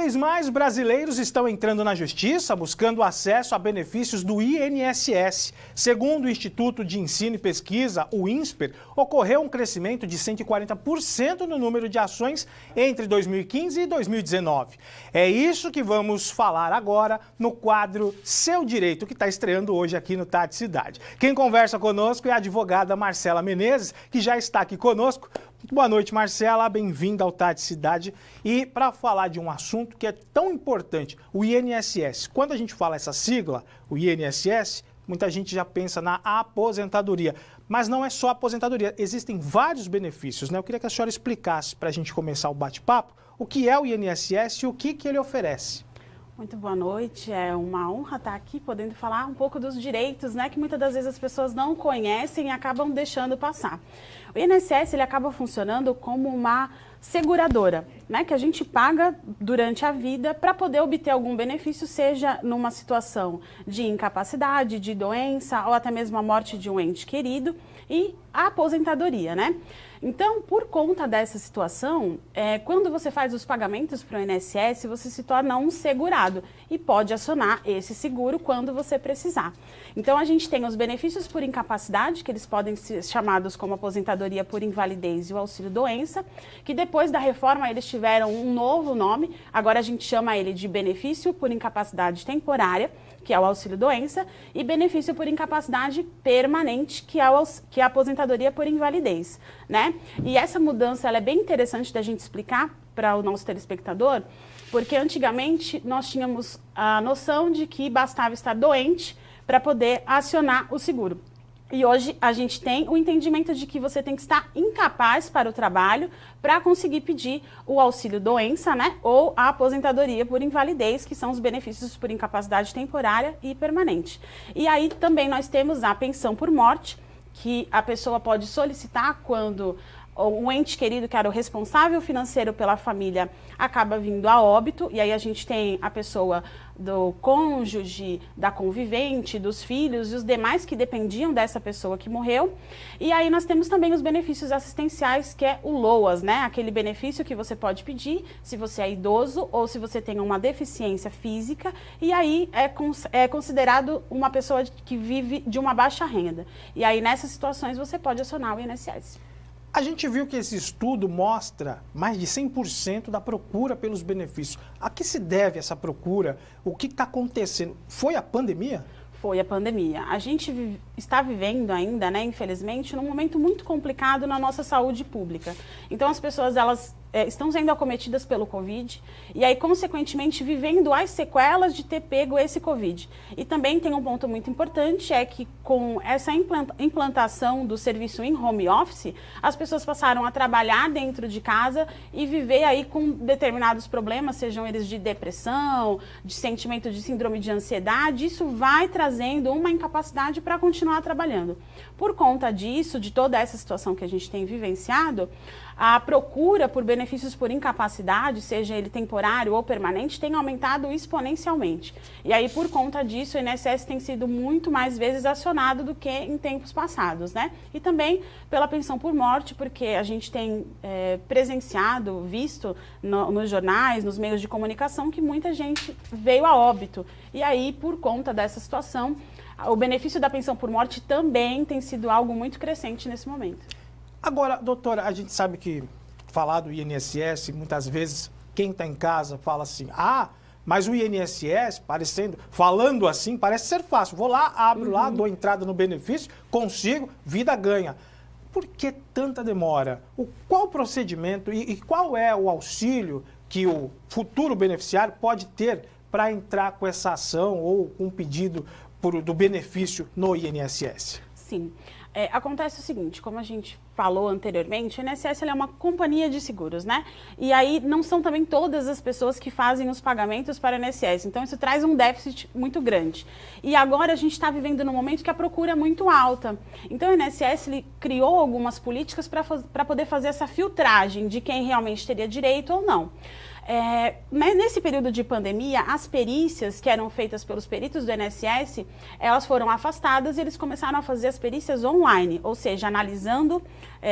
vez mais brasileiros estão entrando na justiça buscando acesso a benefícios do INSS. Segundo o Instituto de Ensino e Pesquisa, o INSPER, ocorreu um crescimento de 140% no número de ações entre 2015 e 2019. É isso que vamos falar agora no quadro Seu Direito, que está estreando hoje aqui no Tati Cidade. Quem conversa conosco é a advogada Marcela Menezes, que já está aqui conosco. Boa noite, Marcela, bem-vinda ao Tati Cidade. E para falar de um assunto que é tão importante, o INSS. Quando a gente fala essa sigla, o INSS, muita gente já pensa na aposentadoria. Mas não é só aposentadoria, existem vários benefícios, né? Eu queria que a senhora explicasse, para a gente começar o bate-papo, o que é o INSS e o que ele oferece. Muito boa noite, é uma honra estar aqui podendo falar um pouco dos direitos, né, que muitas das vezes as pessoas não conhecem e acabam deixando passar. O INSS, ele acaba funcionando como uma seguradora, né, que a gente paga durante a vida para poder obter algum benefício, seja numa situação de incapacidade, de doença ou até mesmo a morte de um ente querido e a aposentadoria, né? Então, por conta dessa situação, quando você faz os pagamentos para o INSS, você se torna um segurado e pode acionar esse seguro quando você precisar. Então, a gente tem os benefícios por incapacidade, que eles podem ser chamados como aposentadoria por invalidez e o auxílio-doença, que depois da reforma eles tiveram um novo nome, agora a gente chama ele de benefício por incapacidade temporária, que é o auxílio-doença, e benefício por incapacidade permanente, que é a aposentadoria por invalidez, né? E essa mudança ela é bem interessante da gente explicar para o nosso telespectador, porque antigamente nós tínhamos a noção de que bastava estar doente para poder acionar o seguro. E hoje a gente tem o entendimento de que você tem que estar incapaz para o trabalho para conseguir pedir o auxílio-doença, né? Ou a aposentadoria por invalidez, que são os benefícios por incapacidade temporária e permanente. E aí também nós temos a pensão por morte, que a pessoa pode solicitar quando um ente querido, que era o responsável financeiro pela família, acaba vindo a óbito, e aí a gente tem a pessoa do cônjuge, da convivente, dos filhos e os demais que dependiam dessa pessoa que morreu. E aí nós temos também os benefícios assistenciais, que é o LOAS, né? Aquele benefício que você pode pedir se você é idoso ou se você tem uma deficiência física, e aí é considerado uma pessoa que vive de uma baixa renda. E aí nessas situações você pode acionar o INSS. A gente viu que esse estudo mostra mais de 100% da procura pelos benefícios. A que se deve essa procura? O que está acontecendo? Foi a pandemia? Foi a pandemia. A gente está vivendo ainda, né, infelizmente, num momento muito complicado na nossa saúde pública. Então, as pessoas, elas estão sendo acometidas pelo Covid e aí, consequentemente, vivendo as sequelas de ter pego esse Covid. E também tem um ponto muito importante, é que com essa implantação do serviço em home office, as pessoas passaram a trabalhar dentro de casa e viver aí com determinados problemas, sejam eles de depressão, de sentimento de síndrome de ansiedade. Isso vai trazendo uma incapacidade para continuar trabalhando. Por conta disso, de toda essa situação que a gente tem vivenciado, a procura por benefícios por incapacidade, seja ele temporário ou permanente, tem aumentado exponencialmente. E aí, por conta disso, o INSS tem sido muito mais vezes acionado do que em tempos passados, né? E também pela pensão por morte, porque a gente tem presenciado, visto nos jornais, nos meios de comunicação, que muita gente veio a óbito. E aí, por conta dessa situação, o benefício da pensão por morte também tem sido algo muito crescente nesse momento. Agora, doutora, a gente sabe que falar do INSS, muitas vezes quem está em casa fala assim, mas o INSS, falando assim, parece ser fácil. Vou lá, abro lá, dou entrada no benefício, consigo, vida ganha. Por que tanta demora? Qual o procedimento e qual é o auxílio que o futuro beneficiário pode ter para entrar com essa ação ou com um pedido do benefício no INSS? Sim. Acontece o seguinte, como a gente falou anteriormente, o INSS é uma companhia de seguros, né? E aí não são também todas as pessoas que fazem os pagamentos para o INSS, então isso traz um déficit muito grande. E agora a gente está vivendo num momento que a procura é muito alta. Então o INSS ele criou algumas políticas para poder fazer essa filtragem de quem realmente teria direito ou não. Nesse período de pandemia, as perícias que eram feitas pelos peritos do INSS, elas foram afastadas e eles começaram a fazer as perícias online, ou seja, analisando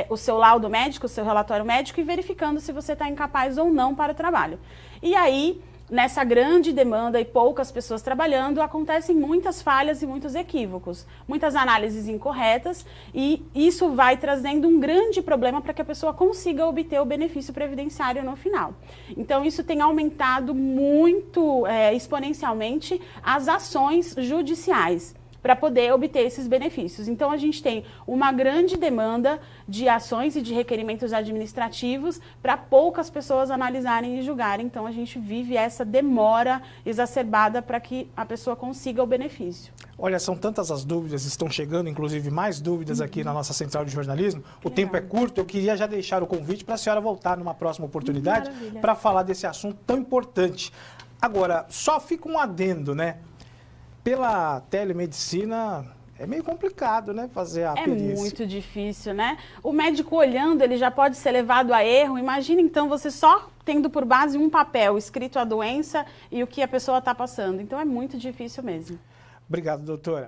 o seu laudo médico, o seu relatório médico e verificando se você está incapaz ou não para o trabalho. E aí, nessa grande demanda e poucas pessoas trabalhando, acontecem muitas falhas e muitos equívocos, muitas análises incorretas, e isso vai trazendo um grande problema para que a pessoa consiga obter o benefício previdenciário no final. Então, isso tem aumentado muito exponencialmente as ações judiciais para poder obter esses benefícios. Então, a gente tem uma grande demanda de ações e de requerimentos administrativos para poucas pessoas analisarem e julgarem. Então, a gente vive essa demora exacerbada para que a pessoa consiga o benefício. Olha, são tantas as dúvidas, estão chegando, inclusive, mais dúvidas aqui na nossa central de jornalismo. O tempo é curto, eu queria já deixar o convite para a senhora voltar numa próxima oportunidade para falar desse assunto tão importante. Agora, só fica um adendo, né? Pela telemedicina é meio complicado, né, fazer a perícia. É muito difícil, né? O médico olhando, ele já pode ser levado a erro. Imagina, então, você só tendo por base um papel escrito a doença e o que a pessoa está passando. Então, é muito difícil mesmo. Obrigado, doutora.